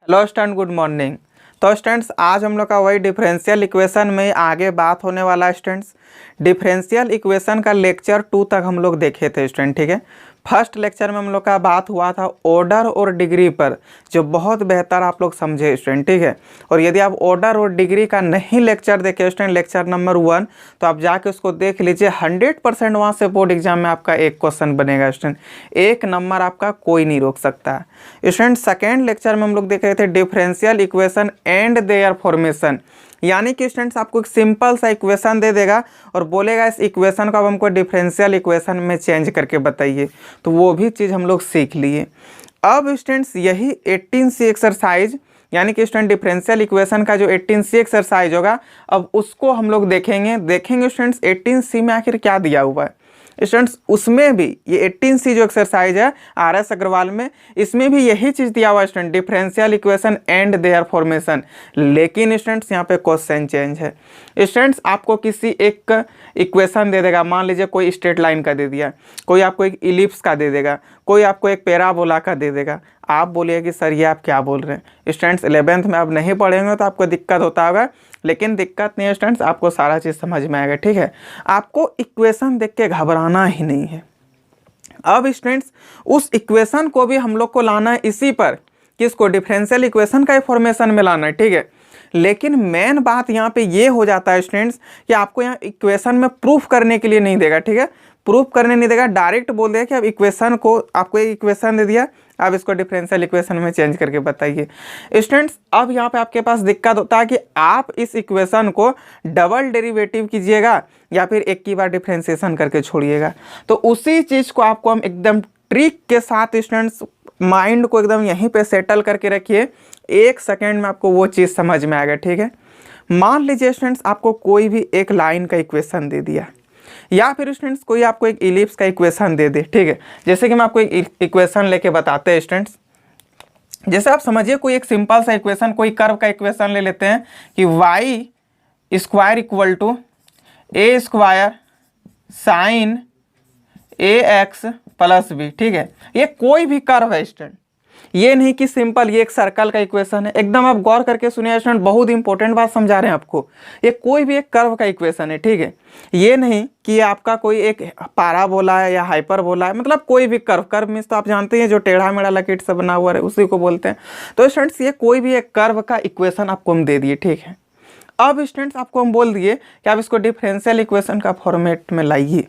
Hello student, good morning. तो students, आज हम लोग का वही डिफरेंशियल इक्वेशन में आगे बात होने वाला है। स्टूडेंट्स, डिफरेंशियल इक्वेशन का लेक्चर 2 तक हम लोग देखे थे स्टूडेंट, ठीक है। फर्स्ट लेक्चर में हम लोग का बात हुआ था ऑर्डर और डिग्री पर, जो बहुत बेहतर आप लोग समझे स्टूडेंट, ठीक है। और यदि आप ऑर्डर और डिग्री का नहीं लेक्चर देखे स्टूडेंट, लेक्चर नंबर 1, तो आप जाके उसको देख लीजिए। 100% वहाँ से बोर्ड एग्जाम में आपका एक क्वेश्चन बनेगा स्टूडेंट, एक नंबर आपका कोई नहीं रोक सकता है स्टूडेंट। सेकेंड लेक्चर में हम लोग देख रहे थे differential equation and there formation, यानी कि स्टूडेंट्स आपको एक सिंपल सा इक्वेशन दे देगा और बोलेगा इस इक्वेशन को अब हमको डिफरेंशियल इक्वेशन में चेंज करके बताइए, तो वो भी चीज़ हम लोग सीख लिए। अब स्टूडेंट्स यही 18C एक्सरसाइज, यानी कि स्टूडेंट डिफरेंशियल इक्वेशन का जो 18C एक्सरसाइज होगा, अब उसको हम लोग देखेंगे स्टूडेंट्स 18C में आखिर क्या दिया हुआ है स्टूडेंट्स। उसमें भी ये 18C जो एक्सरसाइज है RS अग्रवाल में, इसमें भी यही चीज़ दिया हुआ है student, differential equation and there formation. लेकिन स्टूडेंट्स यहाँ पे क्वेश्चन चेंज है स्टूडेंट्स। आपको किसी एक इक्वेशन दे देगा, मान लीजिए कोई स्ट्रेट लाइन का दे दिया, कोई आपको एक इलिप्स का दे देगा, कोई आपको एक पैराबोला का दे देगा। आप बोलिए कि सर ये आप क्या बोल रहे हैं स्टूडेंट्स। 11th में आप नहीं पढ़ेंगे तो आपको दिक्कत होता होगा, लेकिन दिक्कत नहीं है स्टूडेंट्स, आपको सारा चीज़ समझ में आएगा, ठीक है। आपको इक्वेशन देख के घबराना ही नहीं है। अब स्टूडेंट्स उस इक्वेशन को भी हम लोग को लाना है इसी पर, किसको, डिफरेंशियल इक्वेशन का फॉर्मेशन में लाना है, ठीक है। लेकिन मेन बात यहाँ पे ये हो जाता है स्टूडेंट्स कि आपको यहाँ इक्वेशन में प्रूफ करने के लिए नहीं देगा, ठीक है। प्रूफ करने नहीं देगा, डायरेक्ट बोल देगा कि अब इक्वेशन को, आपको एक इक्वेशन दे दिया, आप इसको डिफरेंशियल इक्वेशन में चेंज करके बताइए स्टूडेंट्स। अब यहाँ पे आपके पास दिक्कत होता है कि आप इस इक्वेशन को डबल डेरिवेटिव कीजिएगा या फिर एक ही बार डिफरेंशिएशन करके छोड़िएगा। तो उसी चीज़ को आपको हम एकदम ट्रिक के साथ स्टूडेंट्स, माइंड को एकदम यहीं पे सेटल करके रखिए, 1 सेकेंड में आपको वो चीज़ समझ में आएगा, ठीक है। मान लीजिए स्टूडेंट्स आपको कोई भी एक लाइन का इक्वेशन दे दिया, या फिर स्टूडेंट्स कोई आपको एक इलिप्स का इक्वेशन दे दे, ठीक है। जैसे कि मैं आपको एक इक्वेशन लेके बताते हैं स्टूडेंट्स। जैसे आप समझिए कोई एक सिंपल सा इक्वेशन, कोई कर्व का इक्वेशन ले लेते हैं कि y square equal to a square sine ax plus b, ठीक है। ये कोई भी कर्व है स्टूडेंट, ये नहीं कि सिंपल ये एक सर्कल का इक्वेशन है। एकदम आप गौर करके सुनिए स्टूडेंट, बहुत इंपॉर्टेंट बात समझा रहे हैं आपको। ये कोई भी एक कर्व का इक्वेशन है, ठीक है। ये नहीं कि आपका कोई एक पैराबोला है या हाइपरबोला है, मतलब कोई भी कर्व, कर्व मीन्स तो आप जानते हैं जो टेढ़ा मेढ़ा लकीर से बना हुआ है, उसी को बोलते हैं। तो स्टूडेंट्स ये कोई भी एक कर्व का इक्वेशन आपको हम दे दिए, ठीक है। अब स्टूडेंट्स आपको हम बोल दिए कि आप इसको डिफरेंशियल इक्वेशन का फॉर्मेट में लाइए।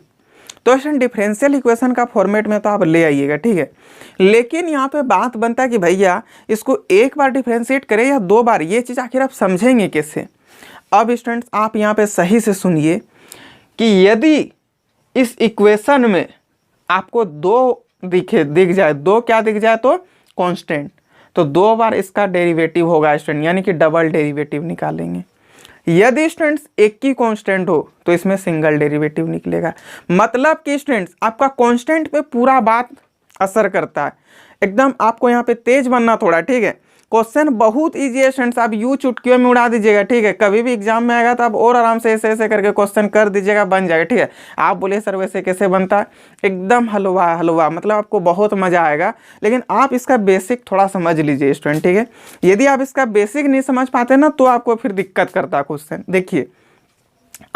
तो स्टूडेंट डिफरेंशियल इक्वेशन का फॉर्मेट में तो आप ले आइएगा, ठीक है। लेकिन यहाँ पे बात बनता है कि भैया इसको एक बार डिफरेंशिएट करें या 2 बार, ये चीज़ आखिर आप समझेंगे कैसे। अब स्टूडेंट्स आप यहाँ पे सही से सुनिए कि यदि इस इक्वेशन में आपको 2 दिख जाए, 2 क्या दिख जाए, तो कांस्टेंट, तो 2 बार इसका डेरिवेटिव होगा स्टूडेंट, यानी कि डबल डेरिवेटिव निकालेंगे। यदि स्टूडेंट्स एक ही कांस्टेंट हो तो इसमें सिंगल डेरिवेटिव निकलेगा। मतलब कि स्टूडेंट्स आपका कांस्टेंट पे पूरा बात असर करता है। एकदम आपको यहाँ पे तेज बनना थोड़ा, ठीक है। क्वेश्चन बहुत इजी है स्टूडेंट्स, आप यूं चुटकियों में उड़ा दीजिएगा, ठीक है। कभी भी एग्जाम में आएगा तो आप और आराम से ऐसे ऐसे करके क्वेश्चन कर दीजिएगा, बन जाएगा, ठीक है। आप बोलिए सर वैसे कैसे बनता है, एकदम हलवा हलवा, मतलब आपको बहुत मज़ा आएगा। लेकिन आप इसका बेसिक थोड़ा समझ लीजिए स्टूडेंट, ठीक है। यदि आप इसका बेसिक नहीं समझ पाते ना, तो आपको फिर दिक्कत करता है क्वेश्चन। देखिए,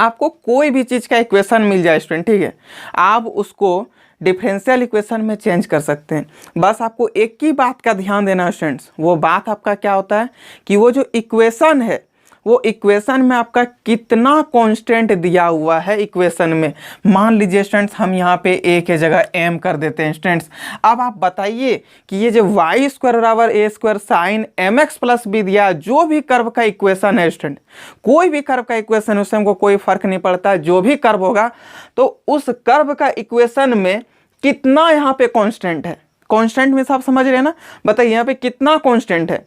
आपको कोई भी चीज़ का इक्वेशन मिल जाए स्टूडेंट, ठीक है, आप उसको डिफरेंशियल इक्वेशन में चेंज कर सकते हैं। बस आपको एक ही बात का ध्यान देना है स्टूडेंट्स, वो बात आपका क्या होता है कि वो जो इक्वेशन है, वो इक्वेशन में आपका कितना कांस्टेंट दिया हुआ है इक्वेशन में। मान लीजिए स्टूडेंट्स हम यहाँ पे a के जगह m कर देते हैं स्टूडेंट्स। अब आप बताइए कि ये जो y स्क्वायर बराबर a square sign mx plus b दिया, जो भी कर्व का इक्वेशन है स्टूडेंट, कोई भी कर्व का इक्वेशन, उससे हमको कोई फर्क नहीं पड़ता, जो भी कर्व होगा, तो उस कर्व का इक्वेशन में कितना यहाँ पे कांस्टेंट है। कांस्टेंट में आप समझ रहे हैं ना, बताइए यहाँ पे कितना कांस्टेंट है।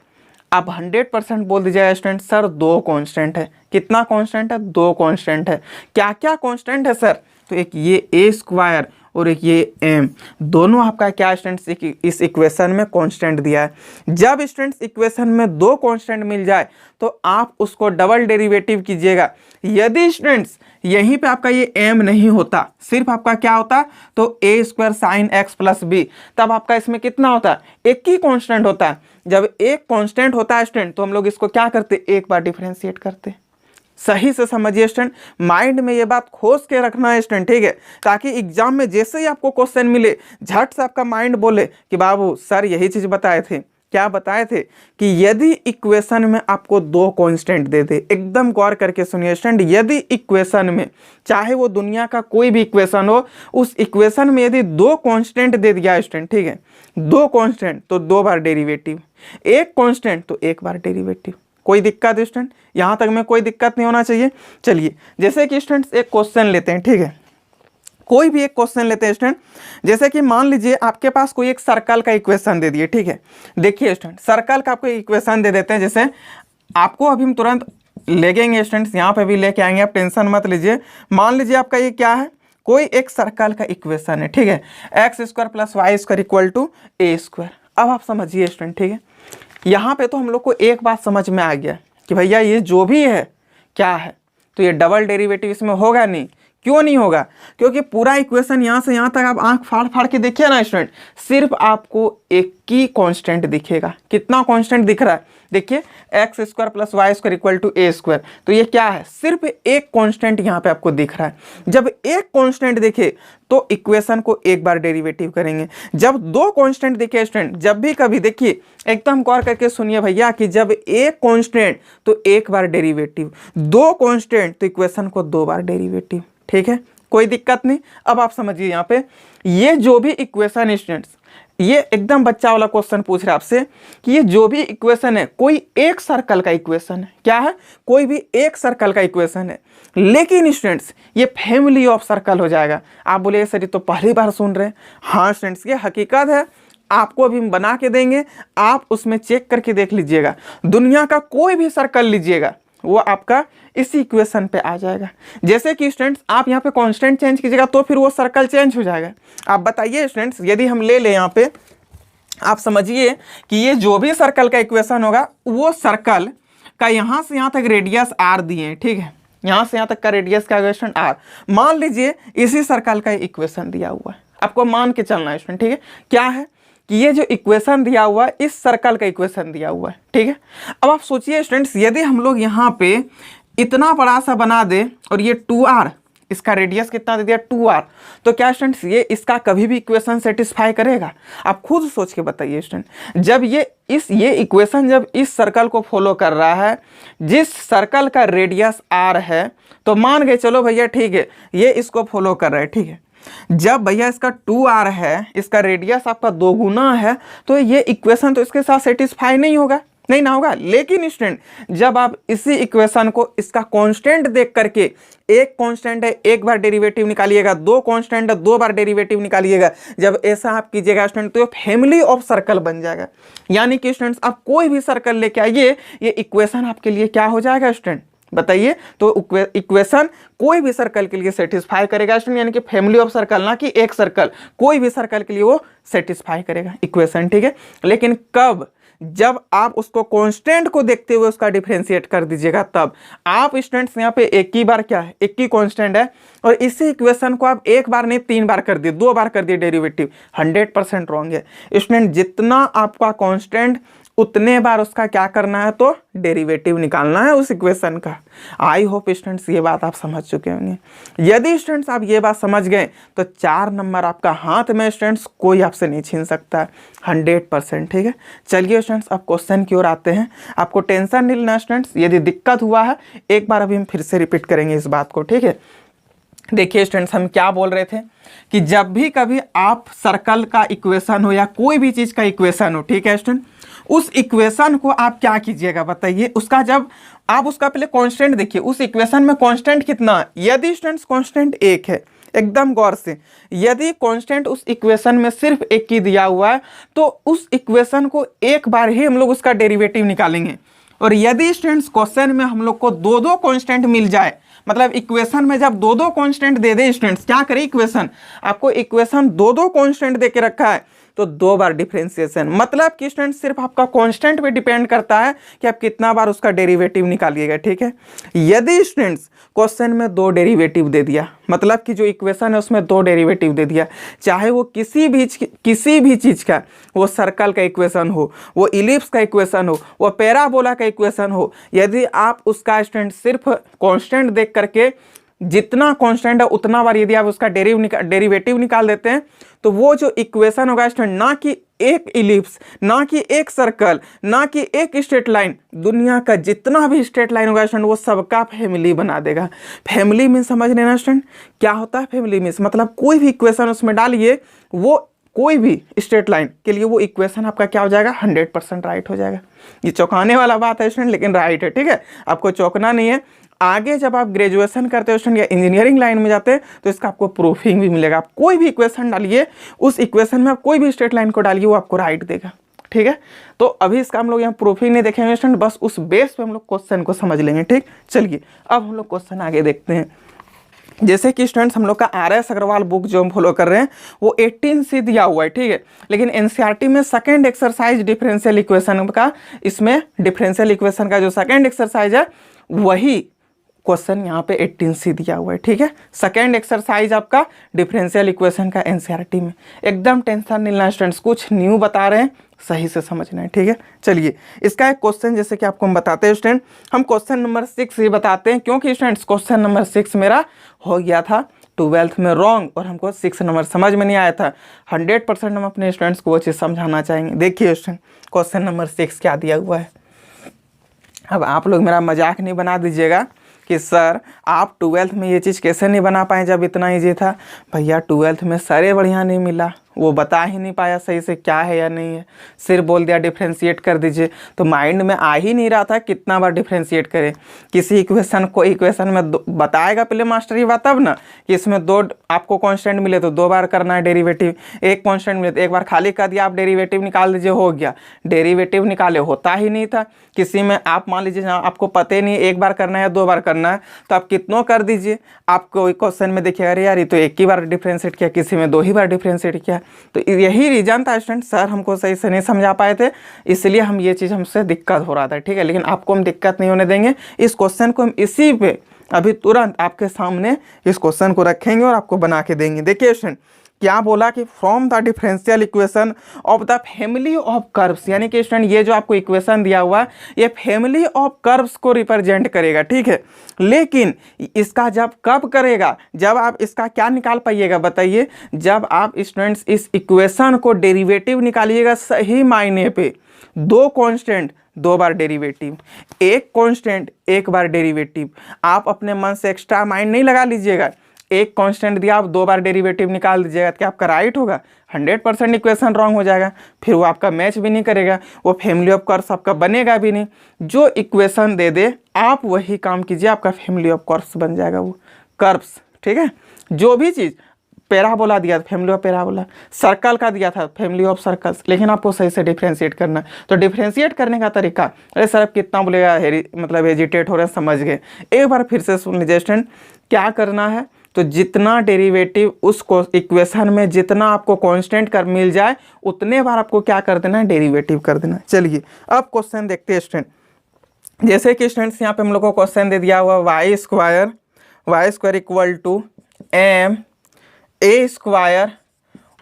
आप 100% बोल दीजिएगा स्टूडेंट, सर 2 कांस्टेंट है। कितना कांस्टेंट है, 2 कांस्टेंट है। क्या क्या कांस्टेंट है सर, तो एक ये a स्क्वायर और एक ये m, दोनों आपका क्या स्टूडेंट्स इस इक्वेशन में कांस्टेंट दिया है। जब स्टूडेंट्स इक्वेशन में 2 कांस्टेंट मिल जाए तो आप उसको डबल डेरिवेटिव कीजिएगा। यदि स्टूडेंट्स यहीं पे आपका ये m नहीं होता, सिर्फ आपका क्या होता, तो a² sin x plus B, तब आपका इसमें कितना होता है, एक ही कांस्टेंट होता है। जब एक कांस्टेंट होता है स्टूडेंट तो हम लोग इसको क्या करते, एक बार डिफरेंशिएट करते। सही से समझिए स्टूडेंट, माइंड में ये बात खोज के रखना है स्टूडेंट, ठीक है, ताकि एग्जाम में जैसे ही आपको क्वेश्चन मिले झट से आपका माइंड बोले कि बाबू सर यही चीज बताए थे। क्या बताए थे कि यदि इक्वेशन में आपको दो कांस्टेंट दे दे, एकदम गौर करके सुनिए स्टूडेंट, यदि इक्वेशन में चाहे वो दुनिया का कोई भी इक्वेशन हो, उस इक्वेशन में यदि दो कांस्टेंट दे दिया स्टूडेंट, ठीक है, दो कांस्टेंट तो दो बार डेरिवेटिव, एक कांस्टेंट तो एक बार डेरिवेटिव। कोई दिक्कत है स्टूडेंट, यहाँ तक में कोई दिक्कत नहीं होना चाहिए। चलिए जैसे कि स्टूडेंट्स एक क्वेश्चन लेते हैं, ठीक है, कोई भी एक क्वेश्चन लेते हैं स्टूडेंट, जैसे कि मान लीजिए आपके पास कोई एक सर्कल का इक्वेशन दे दिए, ठीक है। देखिए स्टूडेंट, सर्कल का आपको इक्वेशन दे देते हैं, जैसे आपको अभी हम तुरंत लेंगे स्टूडेंट्स, यहाँ पे भी लेके आएंगे, आप टेंशन मत लीजिए। मान लीजिए आपका ये क्या है, कोई एक सर्कल का इक्वेशन है, ठीक है, x² + y² = a²। अब आप समझिए स्टूडेंट, ठीक है, यहाँ पे तो हम लोग को एक बात समझ में आ गया कि भैया ये जो भी है क्या है, तो ये डबल डेरिवेटिव इसमें होगा नहीं। क्यों नहीं होगा, क्योंकि पूरा इक्वेशन यहाँ से यहाँ तक आप आंख फाड़ फाड़ के देखिए ना स्टूडेंट, सिर्फ आपको एक ही कांस्टेंट दिखेगा। कितना कांस्टेंट दिख रहा है, देखिए x² + y² = a², तो ये क्या है, सिर्फ एक कांस्टेंट यहाँ पे आपको दिख रहा है। जब एक कांस्टेंट दिखे तो इक्वेशन को एक बार डेरिवेटिव करेंगे। जब दो कांस्टेंट दिखे स्टूडेंट, जब भी कभी देखिए एकदम गौर करके सुनिए भैया, कि जब एक कांस्टेंट तो एक बार डेरिवेटिव, दो कांस्टेंट तो इक्वेशन को दो बार डेरिवेटिव, ठीक है, कोई दिक्कत नहीं। अब आप समझिए यहाँ पे ये जो भी इक्वेशन स्टूडेंट्स, ये एकदम बच्चा वाला क्वेश्चन पूछ रहा है आपसे कि ये जो भी इक्वेशन है कोई एक सर्कल का इक्वेशन है, क्या है, कोई भी एक सर्कल का इक्वेशन है, लेकिन स्टूडेंट्स ये फैमिली ऑफ सर्कल हो जाएगा। आप बोले सर ये तो पहली बार सुन रहे हैं। हाँ स्टूडेंट्स, ये हकीकत है, आपको अभी हम बना के देंगे, आप उसमें चेक करके देख लीजिएगा। दुनिया का कोई भी सर्कल लीजिएगा वो आपका इसी इक्वेशन पे आ जाएगा। जैसे कि स्टूडेंट्स आप यहाँ पे कांस्टेंट चेंज कीजिएगा तो फिर वो सर्कल चेंज हो जाएगा। आप बताइए स्टूडेंट्स, यदि हम ले लें यहाँ पे, आप समझिए कि ये जो भी सर्कल का इक्वेशन होगा, वो सर्कल का यहाँ से यहाँ तक रेडियस r दिए हैं, ठीक है, यहाँ से यहाँ तक का रेडियस का इक्वेशन r। मान लीजिए इसी सर्कल का इक्वेशन दिया हुआ है, आपको मान के चलना है स्टूडेंट, ठीक है, क्या है कि ये जो इक्वेशन दिया हुआ है इस सर्कल का इक्वेशन दिया हुआ है, ठीक है। अब आप सोचिए स्टूडेंट्स, यदि हम लोग यहाँ पे इतना बड़ा सा बना दे और ये 2r, इसका रेडियस कितना दे दिया 2r, तो क्या स्टूडेंट्स ये इसका कभी भी इक्वेशन सेटिस्फाई करेगा? आप खुद सोच के बताइए स्टूडेंट। जब ये इक्वेशन जब इस सर्कल को फॉलो कर रहा है, जिस सर्कल का रेडियस r है, तो मान गए चलो भैया ठीक है ये इसको फॉलो कर रहा है, ठीक है। जब भैया इसका 2r है, इसका रेडियस आपका 2 गुना है, तो ये इक्वेशन तो इसके साथ सेटिस्फाई नहीं होगा, नहीं ना होगा। लेकिन स्टूडेंट जब आप इसी इक्वेशन को इसका कांस्टेंट देख करके, एक कांस्टेंट है एक बार डेरिवेटिव निकालिएगा, दो कांस्टेंट है दो बार डेरिवेटिव निकालिएगा, जब ऐसा आप कीजिएगा स्टूडेंट तो ये फैमिली ऑफ सर्कल बन जाएगा। यानी कि स्टूडेंट्स आप कोई भी सर्कल लेके आइए, ये इक्वेशन आपके लिए क्या हो जाएगा स्टूडेंट बताइए, तो इक्वेशन कोई भी सर्कल के लिए सेटिस्फाई करेगा स्टूडेंट, यानी कि फैमिली ऑफ सर्कल, ना कि एक सर्कल, कोई भी सर्कल के लिए वो सेटिस्फाई करेगा इक्वेशन, ठीक है। लेकिन कब? जब आप उसको कांस्टेंट को देखते हुए उसका डिफरेंशिएट कर दीजिएगा, तब आप स्टूडेंट्स यहाँ पे एक ही बार क्या है, एक ही कांस्टेंट है और इसी इक्वेशन को आप एक बार नहीं 3 बार कर दिए, 2 बार कर दिए डेरिवेटिव, 100% रॉन्ग है स्टूडेंट। जितना आपका कांस्टेंट उतने बार उसका क्या करना है, तो डेरिवेटिव निकालना है उस इक्वेशन का। आई होप स्टूडेंट्स ये बात आप समझ चुके होंगे। यदि स्टूडेंट्स आप ये बात समझ गए तो 4 नंबर आपका हाथ में स्टूडेंट्स कोई आपसे नहीं छीन सकता है, 100%, ठीक है। चलिए स्टूडेंट्स अब क्वेश्चन की ओर आते हैं। आपको टेंशन नहीं लेना स्टूडेंट्स, यदि दिक्कत हुआ है एक बार अभी हम फिर से रिपीट करेंगे इस बात को, ठीक है। देखिए स्टूडेंट्स हम क्या बोल रहे थे कि जब भी कभी आप सर्कल का इक्वेशन हो या कोई भी चीज़ का इक्वेशन हो, ठीक है स्टूडेंट, उस इक्वेशन को आप क्या कीजिएगा बताइए, उसका जब आप उसका पहले कांस्टेंट देखिए, उस इक्वेशन में कांस्टेंट कितना है। यदि स्टूडेंट्स कांस्टेंट 1 है, एकदम गौर से, यदि कांस्टेंट उस इक्वेशन में सिर्फ 1 ही दिया हुआ है तो उस इक्वेशन को एक बार ही हम लोग उसका डेरिवेटिव निकालेंगे। और यदि स्टूडेंट्स क्वेश्चन में हम लोग को 2 कांस्टेंट मिल जाए, मतलब इक्वेशन में जब 2 कांस्टेंट दे दे स्टूडेंट्स, क्या करें, इक्वेशन आपको इक्वेशन 2 कांस्टेंट दे के रखा है, तो 2 बार डिफरेंशिएशन। मतलब कि स्टूडेंट सिर्फ आपका कांस्टेंट पे डिपेंड करता है कि आप कितना बार उसका डेरिवेटिव निकालिएगा, ठीक है। यदि स्टूडेंट्स क्वेश्चन में 2 डेरिवेटिव दे दिया, मतलब कि जो इक्वेशन है उसमें 2 डेरिवेटिव दे दिया, चाहे वो किसी भी चीज़ का, वो सर्कल का इक्वेशन हो, वो इलिप्स का इक्वेशन हो, वो पैराबोला का इक्वेशन हो, यदि आप उसका स्टूडेंट सिर्फ कांस्टेंट देख करके जितना कांस्टेंट है उतना बार यदि आप उसका डेरिवेटिव निकाल देते हैं, तो वो जो इक्वेशन होगा स्टूडेंट, ना कि एक इलिप्स, ना कि एक सर्कल, ना कि एक स्ट्रेट लाइन, दुनिया का जितना भी स्ट्रेट लाइन होगा स्टूडेंट वो सबका फैमिली बना देगा। फैमिली मीन्स समझ लेना स्टूडेंट, क्या होता है फैमिली मीन्स, मतलब कोई भी इक्वेशन उसमें डालिए, वो कोई भी स्ट्रेट लाइन के लिए वो इक्वेशन आपका क्या हो जाएगा, 100% राइट हो जाएगा। ये चौंकाने वाला बात है स्टूडेंट, लेकिन राइट है, ठीक है, आपको चौंकना नहीं है। आगे जब आप ग्रेजुएशन करते हो स्टूडेंट या इंजीनियरिंग लाइन में जाते हैं तो इसका आपको प्रूफिंग भी मिलेगा। आप कोई भी इक्वेशन डालिए, उस इक्वेशन में आप कोई भी स्ट्रेट लाइन को डालिए, वो आपको राइट देगा, ठीक है। तो अभी इसका हम लोग यहाँ प्रूफिंग नहीं देखेंगे स्टूडेंट, बस उस बेस पे हम लोग क्वेश्चन को समझ लेंगे, ठीक। चलिए अब हम लोग क्वेश्चन आगे देखते हैं। जैसे कि स्टूडेंट्स हम लोग का RS अग्रवाल बुक जो हम फॉलो कर रहे हैं वो 18C दिया हुआ है, ठीक है, लेकिन NCERT में सेकंड एक्सरसाइज डिफरेंशियल इक्वेशन का, इसमें डिफरेंशियल इक्वेशन का जो सेकंड एक्सरसाइज है वही क्वेश्चन यहाँ पे 18C दिया हुआ है, ठीक है। सेकंड एक्सरसाइज आपका डिफरेंशियल इक्वेशन का NCERT में, एकदम टेंशन नहीं लेना स्टूडेंट्स, कुछ न्यू बता रहे हैं, सही से समझना है, ठीक है। चलिए इसका एक क्वेश्चन जैसे कि आपको हम बताते हैं स्टूडेंट, हम क्वेश्चन नंबर 6 ही बताते हैं, क्योंकि स्टूडेंट्स क्वेश्चन नंबर 6 मेरा हो गया था 12th में रॉन्ग, और हमको 6 नंबर समझ में नहीं आया था। 100% हम अपने स्टूडेंट्स को वो चीज़ समझाना चाहेंगे। देखिए स्टूडेंट क्वेश्चन नंबर 6 क्या दिया हुआ है। अब आप लोग मेरा मजाक नहीं बना दीजिएगा कि सर आप 12th में ये चीज़ कैसे नहीं बना पाए जब इतना ईजी था। भैया 12th में सरे बढ़िया नहीं मिला, वो बता ही नहीं पाया सही से क्या है या नहीं है, सिर्फ बोल दिया डिफ्रेंशिएट कर दीजिए, तो माइंड में आ ही नहीं रहा था कितना बार डिफ्रेंशिएट करें। किसी इक्वेशन को इक्वेशन में बताएगा पहले मास्टर ये बात, तब ना कि इसमें 2 आपको कांस्टेंट मिले तो 2 बार करना है डेरिवेटिव, एक कांस्टेंट मिले तो एक बार खाली कर दिया, आप डेरिवेटिव निकाल दीजिए, हो गया। डेरिवेटिव निकाले होता ही नहीं था किसी में, आप मान लीजिए आपको पता ही नहीं एक बार करना है या 2 बार करना है, तो आप कितनों कर दीजिए। आपको क्वेश्चन में देखिएगा अरे यार ये तो एक ही बार डिफ्रेंशिएट किया, किसी में 2 ही बार डिफ्रेंशिएट किया, तो यही रीजन था स्टूडेंट, सर हमको सही से नहीं समझा पाए थे, इसलिए हम ये चीज़ हमसे दिक्कत हो रहा था, ठीक है। लेकिन आपको हम दिक्कत नहीं होने देंगे, इस क्वेश्चन को हम इसी पे अभी तुरंत आपके सामने इस क्वेश्चन को रखेंगे और आपको बना के देंगे। देखिए स्टूडेंट क्या बोला कि from the differential equation of the family of curves, यानी कि स्टूडेंट ये जो आपको इक्वेशन दिया हुआ है ये फैमिली ऑफ कर्व्स को रिप्रेजेंट करेगा, ठीक है। लेकिन इसका जब कब करेगा, जब आप इसका क्या निकाल पाइएगा बताइए, जब आप स्टूडेंट्स इस इक्वेशन को डेरिवेटिव निकालिएगा सही मायने पे, 2 कांस्टेंट 2 बार डेरिवेटिव, एक कांस्टेंट 1 बार डेरिवेटिव। आप अपने मन से एक्स्ट्रा माइंड नहीं लगा लीजिएगा, एक कांस्टेंट दिया आप 2 बार डेरिवेटिव निकाल दीजिएगा, क्या आपका राइट होगा? 100% इक्वेशन रॉन्ग हो जाएगा, फिर वो आपका मैच भी नहीं करेगा, वो फैमिली ऑफ कर्व्स आपका बनेगा भी नहीं। जो इक्वेशन दे दे आप वही काम कीजिए, आपका फैमिली ऑफ कर्व्स बन जाएगा वो कर्व्स, ठीक है। जो भी चीज़ पैराबोला दिया था फैमिली ऑफ पैराबोला, सर्कल का दिया था फैमिली ऑफ सर्कल्स, लेकिन आपको सही से डिफ्रेंशिएट करना है। तो डिफ्रेंशिएट करने का तरीका, अरे सर आप कितना बोलेगा मतलब हेजिटेट हो रहे हैं, समझ गए, एक बार फिर से सुन लीजिए स्टूडेंट, क्या करना है तो जितना डेरिवेटिव उस इक्वेशन में जितना आपको कांस्टेंट कर मिल जाए उतने बार आपको क्या कर देना है, डेरिवेटिव कर देना है। चलिए अब क्वेश्चन देखते हैं स्टूडेंट, जैसे कि स्टूडेंट्स यहाँ पे हम लोग को क्वेश्चन दे दिया हुआ Y square equal to M A square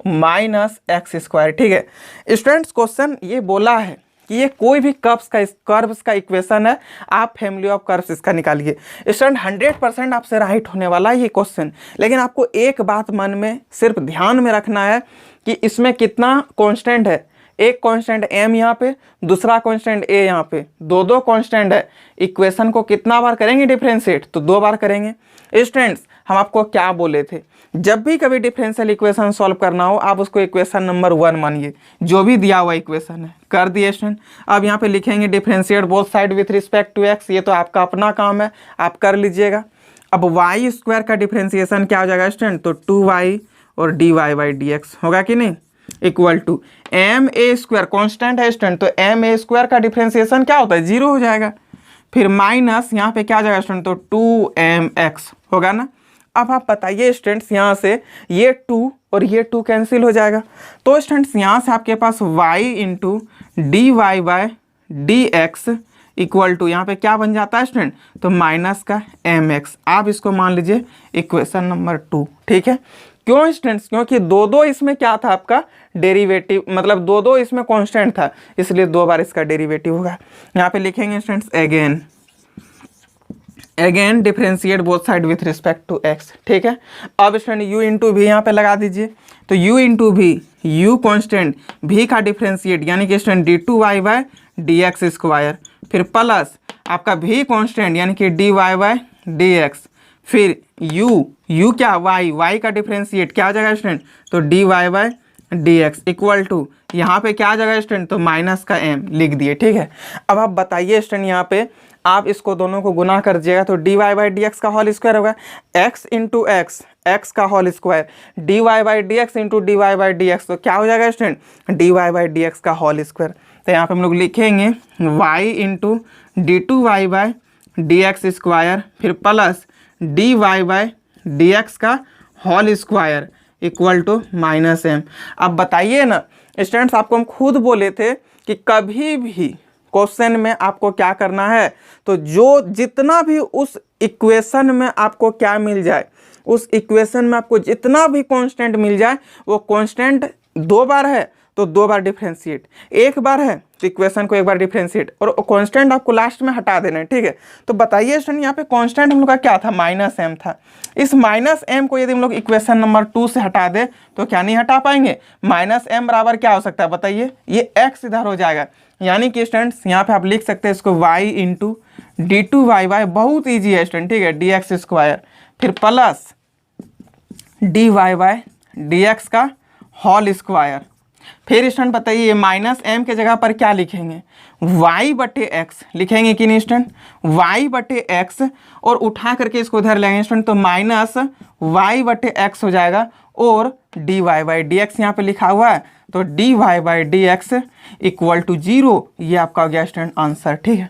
minus X square, ठीक है। स्टूडेंट्स क्वेश्चन ये बोला है कि ये कोई भी कर्व्स का इक्वेशन है, आप फैमिली ऑफ कर्व्स इसका निकालिए। स्टूडेंट 100% आपसे राइट होने वाला है ये क्वेश्चन, लेकिन आपको एक बात मन में सिर्फ ध्यान में रखना है कि इसमें कितना कांस्टेंट है, एक कांस्टेंट m यहाँ पे, दूसरा कांस्टेंट a यहाँ पे, 2 कांस्टेंट है। इक्वेशन को कितना बार करेंगे डिफरेंशिएट, तो 2 बार करेंगे। स्टूडेंट्स हम आपको क्या बोले थे, जब भी कभी डिफरेंशियल इक्वेशन सॉल्व करना हो आप उसको इक्वेशन नंबर 1 मानिए, जो भी दिया हुआ इक्वेशन है कर दिए स्टूडेंट। अब यहाँ पे लिखेंगे differentiate both side with respect to x, ये तो आपका अपना काम है, आप कर लीजिएगा। अब वाई स्क्वायर का डिफरेंशिएशन क्या हो जाएगा स्टूडेंट, तो 2y और dy/dx होगा कि नहीं, equal to M A square constant है स्टूडेंट, तो एम ए स्क्वायर का डिफरेंशिएशन क्या होता है, 0 हो जाएगा। फिर माइनस यहाँ पे क्या हो जाएगा स्टूडेंट, तो 2mx होगा ना। अब आप बताइए स्टूडेंट्स, यहाँ से ये 2 और ये 2 कैंसिल हो जाएगा। तो स्टूडेंट्स यहाँ से आपके पास y into D Y by D X equal to यहाँ पे क्या बन जाता है स्टूडेंट, तो माइनस का mx। आप इसको मान लीजिए इक्वेशन नंबर 2। ठीक है, क्यों स्टूडेंट्स, क्योंकि दो इसमें क्या था आपका डेरिवेटिव, मतलब दो इसमें कांस्टेंट था, इसलिए 2 बार इसका डेरिवेटिव होगा। यहाँ पे लिखेंगे students again differentiate both side with respect to x। ठीक है, अब स्टूडेंट u इंटू भी यहाँ पे लगा दीजिए, तो u इंटू भी, u कॉन्स्टेंट, v का डिफरेंशिएट यानी कि student D two Y by D x square, फिर प्लस आपका v कॉन्स्टेंट यानी कि D Y by D X, फिर u क्या y का डिफरेंशिएट क्या आ जाएगा स्टूडेंट, तो D Y by D X equal to यहाँ पे क्या आ जाएगा स्टूडेंट, तो माइनस का m लिख दिए। ठीक है, अब आप बताइए स्टूडेंट, यहाँ पे आप इसको दोनों को गुना कर दीजिएगा तो D Y by D x का होल स्क्वायर होगा, x इंटू एक्स, एक्स का whole square, d Y by D x into D Y by D x, तो क्या हो जाएगा student, d Y by D x का होल स्क्वायर। तो यहाँ पे हम लोग लिखेंगे y into D two y by D x square, फिर plus D Y by D x का whole square equal to minus m। अब बताइए ना स्टूडेंट्स, आपको हम खुद बोले थे कि कभी भी क्वेश्चन में आपको क्या करना है, तो जो जितना भी उस इक्वेशन में आपको क्या मिल जाए, उस इक्वेशन में आपको जितना भी कांस्टेंट मिल जाए, वो कांस्टेंट 2 बार है तो 2 बार डिफरेंशिएट, 1 बार है तो इक्वेशन को 1 बार डिफरेंशिएट, और कांस्टेंट आपको लास्ट में हटा देना है। ठीक है, तो बताइए स्टूडेंट, यहाँ पे कांस्टेंट हम लोग का क्या था, माइनस m था। इस माइनस m को यदि हम लोग इक्वेशन नंबर 2 से हटा दे तो क्या नहीं हटा पाएंगे, माइनस m बराबर क्या हो सकता है बताइए, ये x इधर हो जाएगा, यानी कि स्टूडेंट्स यहाँ पे आप लिख सकते हैं इसको y into D two Y by, बहुत ईजी है स्टूडेंट। ठीक है, डी एक्स स्क्वायर, फिर plus D Y by D x का होल स्क्वायर, फिर स्टूडेंट बताइए ये माइनस m के जगह पर क्या लिखेंगे, y बटे x लिखेंगे कि नहीं स्टूडेंट, y बटे x, और उठा करके इसको इधर लेंगे स्टूडेंट, तो माइनस y बटे x हो जाएगा, और D Y by D X यहाँ पे लिखा हुआ है, तो D Y by D X equal to 0, ये आपका हो गया स्टूडेंट आंसर। ठीक है,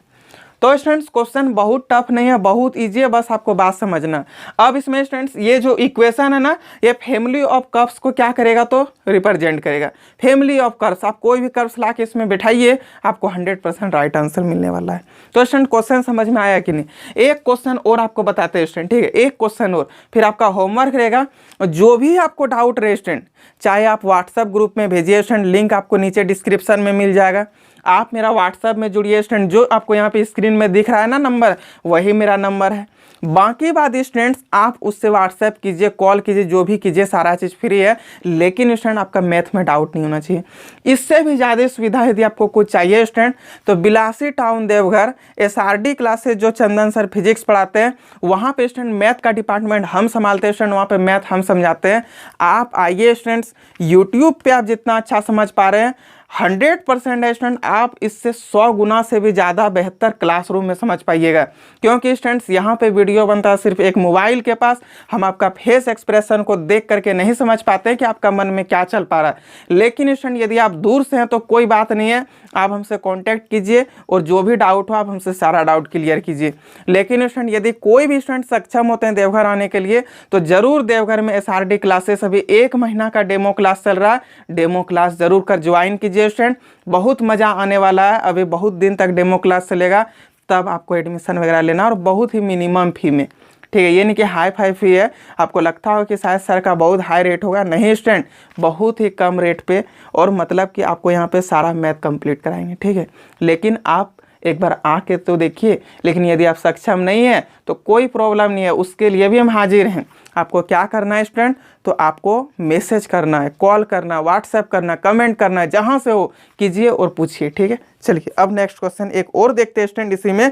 तो स्टूडेंट्स क्वेश्चन बहुत टफ नहीं है, बहुत इजी है, बस आपको बात समझना। अब इसमें स्टूडेंट्स ये जो इक्वेशन है ना, ये फैमिली ऑफ कर्व्स को क्या करेगा, तो रिप्रेजेंट करेगा। फैमिली ऑफ कर्व्स, आप कोई भी कर्व्स ला के इसमें बैठाइए, आपको 100% राइट आंसर मिलने वाला है। तो स्टूडेंट क्वेश्चन समझ में आया कि नहीं, एक क्वेश्चन और आपको बताते हैं स्टूडेंट। ठीक है, एक क्वेश्चन और, फिर आपका होमवर्क रहेगा। जो भी आपको डाउट रहे स्टूडेंट, चाहे आप व्हाट्सएप ग्रुप में भेजिए स्टूडेंट, लिंक आपको नीचे डिस्क्रिप्शन में मिल जाएगा। आप मेरा व्हाट्सएप में जुड़िए स्टूडेंट, जो आपको यहाँ पे स्क्रीन में दिख रहा है ना नंबर, वही मेरा नंबर है। बाकी बात स्टूडेंट्स, आप उससे व्हाट्सएप कीजिए, कॉल कीजिए, जो भी कीजिए, सारा चीज़ फ्री है। लेकिन स्टूडेंट आपका मैथ में डाउट नहीं होना चाहिए। इससे भी ज़्यादा सुविधा यदि आपको कुछ चाहिए स्टूडेंट, तो Bilasi town Deoghar SRD classes जो चंदन सर फिजिक्स पढ़ाते हैं, वहाँ पे स्टूडेंट मैथ का डिपार्टमेंट हम संभालते हैं स्टूडेंट, वहाँ पे मैथ हम समझाते हैं। आप आइए स्टूडेंट्स, यूट्यूब पे आप जितना अच्छा समझ पा रहे हैं 100% है स्टूडेंट, आप इससे 100 गुना से भी ज़्यादा बेहतर क्लासरूम में समझ पाइएगा। क्योंकि स्टूडेंट्स यहाँ पे वीडियो बनता है सिर्फ एक मोबाइल के पास, हम आपका फेस एक्सप्रेशन को देख करके नहीं समझ पाते कि आपका मन में क्या चल पा रहा है। लेकिन स्टूडेंट यदि आप दूर से हैं तो कोई बात नहीं है, आप हमसे कांटेक्ट कीजिए और जो भी डाउट हो आप हमसे सारा डाउट क्लियर कीजिए। लेकिन स्टूडेंट यदि कोई भी स्टूडेंट सक्षम होते हैं देवघर आने के लिए, तो ज़रूर देवघर में SRD क्लासेस अभी 1 महीना का डेमो क्लास चल रहा है, डेमो क्लास ज़रूर कर ज्वाइन कीजिए स्टूडेंट, बहुत मज़ा आने वाला है। अभी बहुत दिन तक डेमो क्लास चलेगा, तब आपको एडमिशन वगैरह लेना, और बहुत ही मिनिमम फी में। ठीक है, ये नहीं कि हाई फाई फी है, आपको लगता हो कि शायद सर का बहुत हाई रेट होगा, नहीं स्टूडेंट, बहुत ही कम रेट पे, और मतलब कि आपको यहाँ पे सारा मैथ कंप्लीट कराएंगे। ठीक है, लेकिन आप एक बार आके तो देखिए। लेकिन यदि आप सक्षम नहीं है तो कोई प्रॉब्लम नहीं है, उसके लिए भी हम हाजिर हैं। आपको क्या करना है स्टूडेंट, तो आपको मैसेज करना है, कॉल करना, व्हाट्सएप करना, कमेंट करना है, जहाँ से हो कीजिए और पूछिए। ठीक है, चलिए अब नेक्स्ट क्वेश्चन एक और देखते हैं स्टूडेंट, इसी में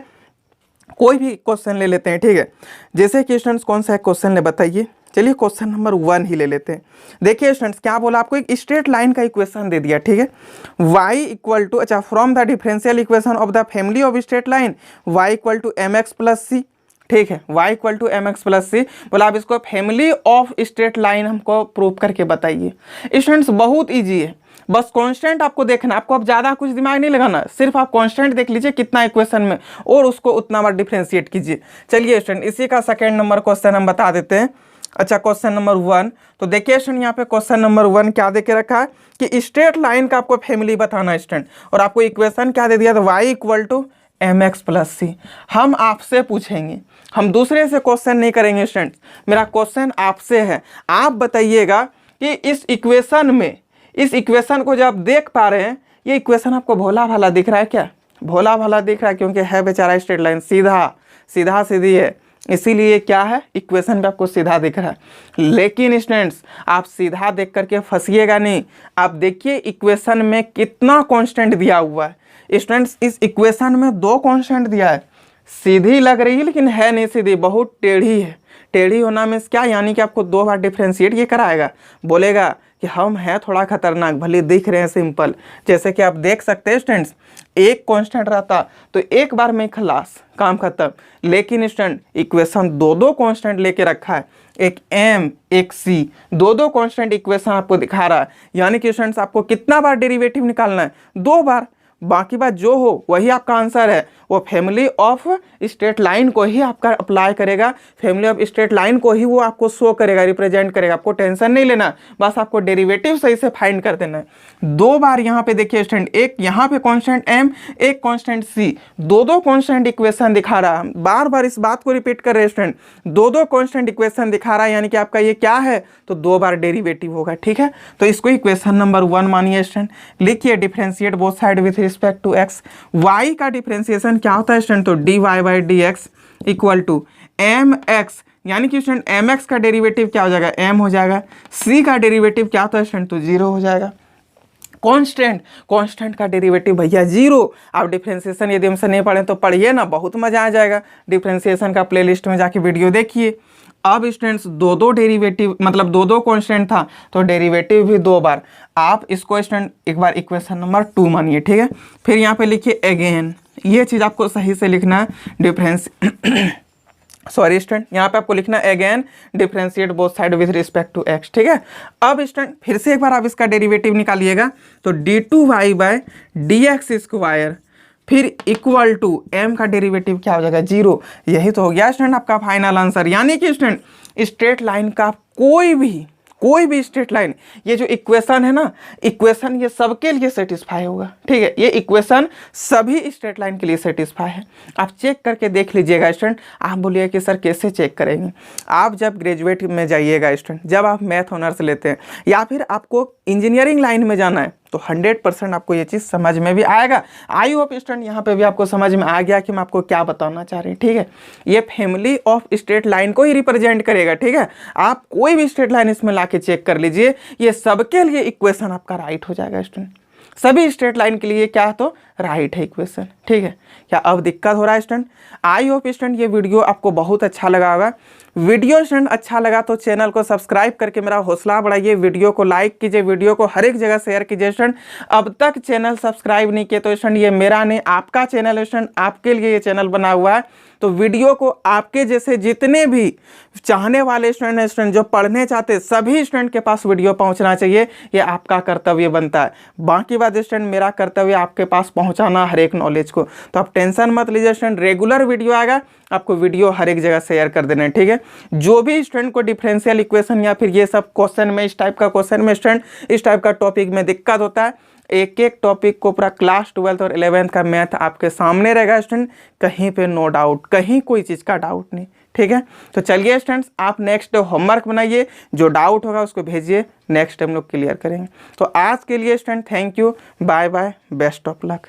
कोई भी क्वेश्चन ले लेते हैं। ठीक है, जैसे कि स्टूडेंट्स कौन सा क्वेश्चन ले बताइए। चलिए क्वेश्चन नंबर 1 ही ले लेते हैं। देखिए स्टूडेंट्स क्या बोला, आपको एक स्ट्रेट लाइन का इक्वेशन दे दिया। ठीक है, y इक्वल टू, अच्छा, from the differential equation of the family of straight line y equal to mx plus C. ठीक है, y equal to mx plus C, बोला आप इसको फैमिली ऑफ स्ट्रेट लाइन हमको प्रूव करके बताइए। स्टूडेंट्स बहुत ईजी है, बस कांस्टेंट आपको देखना, आपको अब ज़्यादा कुछ दिमाग नहीं लगाना, सिर्फ आप कांस्टेंट देख लीजिए कितना इक्वेशन में, और उसको उतना बार डिफरेंशिएट कीजिए। चलिए स्टूडेंट, इसी का सेकेंड नंबर क्वेश्चन हम बता देते हैं। अच्छा क्वेश्चन नंबर 1, तो देखिए स्टूडेंट यहाँ पे क्वेश्चन नंबर 1 क्या दे के रखा है कि स्ट्रेट लाइन का आपको फैमिली बताना है स्टूडेंट, और आपको इक्वेशन क्या दे दिया था, y equal to mx plus C. हम आपसे पूछेंगे, हम दूसरे से क्वेश्चन नहीं करेंगे स्टूडेंट, मेरा क्वेश्चन आपसे है। आप बताइएगा कि इस इक्वेशन में, इस इक्वेशन को जब आप देख पा रहे हैं, ये इक्वेशन आपको भोला भाला दिख रहा है क्या? भोला भाला दिख रहा है, क्योंकि है बेचारा स्ट्रेट लाइन, सीधा सीधी है, इसीलिए क्या है, इक्वेशन पे आपको सीधा दिख रहा है। लेकिन स्टूडेंट्स आप सीधा देख करके फंसिएगा नहीं, आप देखिए इक्वेशन में कितना कांस्टेंट दिया हुआ है। स्टूडेंट्स इस इक्वेशन में 2 कांस्टेंट दिया है, सीधी लग रही है लेकिन है नहीं सीधी, बहुत टेढ़ी है। टेढ़ी होना मीन्स क्या, यानी कि आपको 2 बार डिफ्रेंशिएट ये कराएगा, बोलेगा कि हम हैं थोड़ा खतरनाक, भले दिख रहे हैं सिंपल। जैसे कि आप देख सकते हैं स्टूडेंट्स, एक कांस्टेंट रहता तो एक बार में खलास, काम खत्म। लेकिन स्टूडेंट इक्वेशन 2 कांस्टेंट लेके रखा है, एक m एक c, 2 कांस्टेंट इक्वेशन आपको दिखा रहा है। यानी कि स्टूडेंट्स आपको कितना बार डेरिवेटिव निकालना है, 2 बार। बाकी बात जो हो वही आपका आंसर है। वो फैमिली ऑफ स्ट्रेट लाइन को ही आपका अप्लाई करेगा, फैमिली ऑफ स्ट्रेट लाइन को ही वो आपको शो करेगा, रिप्रेजेंट करेगा। आपको टेंशन नहीं लेना, बस आपको डेरिवेटिव सही से फाइंड कर देना है। 2 बार यहाँ पे देखिए स्टूडेंट, एक यहाँ पे कांस्टेंट m, एक कांस्टेंट c, 2 कांस्टेंट इक्वेशन दिखा रहा है। बार बार इस बात को रिपीट कर रहे हैं स्टूडेंट, 2 कांस्टेंट इक्वेशन दिखा रहा है, यानी कि आपका ये क्या है, तो 2 बार डेरिवेटिव होगा। ठीक है, तो इसको इक्वेशन नंबर 1 मानिए स्टूडेंट। लिखिए differentiate both side with respect to x। y का डिफरेंशिएशन क्या होता है स्टूडेंट, तो dy by D X equal to M X, यानी कि स्टूडेंट एम एक्स का डेरिवेटिव क्या हो जाएगा, m हो जाएगा। c का डेरिवेटिव क्या होता है स्टूडेंट, तो 0 हो जाएगा। कांस्टेंट का डेरिवेटिव भैया 0। आप डिफरेंशिएशन यदि हमसे नहीं पढ़ें तो पढ़िए ना, बहुत मजा आ जाएगा। डिफरेंशिएशन का प्लेलिस्ट में जाके वीडियो देखिए। अब स्टूडेंट्स 2 डेरिवेटिव, मतलब 2 कांस्टेंट था तो डेरिवेटिव भी 2 बार। आप इसको स्टूडेंट एक बार इक्वेशन नंबर 2 मानिए। ठीक है, फिर यहाँ पे लिखिए अगेन, ये चीज़ आपको सही से लिखना है, डिफरेंस सॉरी स्टूडेंट, यहाँ पे आपको लिखना है again differentiate both side with respect to x। ठीक है, अब स्टूडेंट फिर से एक बार आप इसका डेरिवेटिव निकालिएगा, तो d2y by D x square, फिर इक्वल टू m का डेरिवेटिव क्या हो जाएगा, 0। यही तो हो गया स्टूडेंट आपका फाइनल आंसर। यानी कि स्टूडेंट स्ट्रेट लाइन का कोई भी स्ट्रेट लाइन, ये जो इक्वेशन है ना, इक्वेशन ये सबके लिए सेटिस्फाई होगा। ठीक है, ये इक्वेशन सभी स्ट्रेट लाइन के लिए सेटिस्फाई है। आप चेक करके देख लीजिएगा स्टूडेंट। आप बोलिए कि सर कैसे चेक करेंगे, आप जब ग्रेजुएट में जाइएगा स्टूडेंट, जब आप मैथ ऑनर्स लेते हैं या फिर आपको इंजीनियरिंग लाइन में जाना है, तो 100% आपको ये चीज़ समझ में भी आएगा। आई होप स्टूडेंट यहाँ पे भी आपको समझ में आ गया कि मैं आपको क्या बताना चाह रही हूँ। ठीक है, ये फैमिली ऑफ स्ट्रेट लाइन को ही रिप्रेजेंट करेगा। ठीक है, आप कोई भी स्ट्रेट लाइन इसमें लाके चेक कर लीजिए, ये सबके लिए इक्वेशन आपका राइट हो जाएगा स्टूडेंट। सभी स्ट्रेट लाइन के लिए क्या है, तो राइट है इक्वेशन। ठीक है, क्या अब दिक्कत हो रहा है स्टूडेंट? आई होप स्टूडेंट ये वीडियो आपको बहुत अच्छा लगा होगा। वीडियो स्टूडेंट अच्छा लगा तो चैनल को सब्सक्राइब करके मेरा हौसला बढ़ाइए, वीडियो को लाइक कीजिए, वीडियो को हर एक जगह शेयर कीजिए स्टूडेंट। अब तक चैनल सब्सक्राइब नहीं किए तो स्टूडेंट ये मेरा नहीं, आपका चैनल है स्टूडेंट, आपके लिए ये चैनल बना हुआ है। तो वीडियो को आपके जैसे जितने भी चाहने वाले स्टूडेंट जो पढ़ने चाहते, सभी स्टूडेंट के पास वीडियो पहुंचना चाहिए, ये आपका कर्तव्य बनता है। बाकी बात स्टूडेंट मेरा कर्तव्य आपके पास पहुंचाना हर एक नॉलेज को। तो आप टेंशन मत लीजिए स्टूडेंट, रेगुलर वीडियो आएगा, आपको वीडियो हर एक जगह शेयर कर देना है। ठीक है, जो भी स्टूडेंट को डिफरेंशियल इक्वेशन या फिर ये सब क्वेश्चन में, इस टाइप का क्वेश्चन में स्टूडेंट, इस टाइप का टॉपिक में दिक्कत होता है, एक एक टॉपिक को पूरा क्लास 12th और 11th का मैथ आपके सामने रहेगा स्टूडेंट, कहीं पे नो डाउट, कहीं कोई चीज़ का डाउट नहीं। ठीक है, तो चलिए स्टूडेंट्स आप नेक्स्ट होमवर्क बनाइए, जो डाउट होगा उसको भेजिए, नेक्स्ट हम लोग क्लियर करेंगे। तो आज के लिए student thank you, bye bye, best of luck.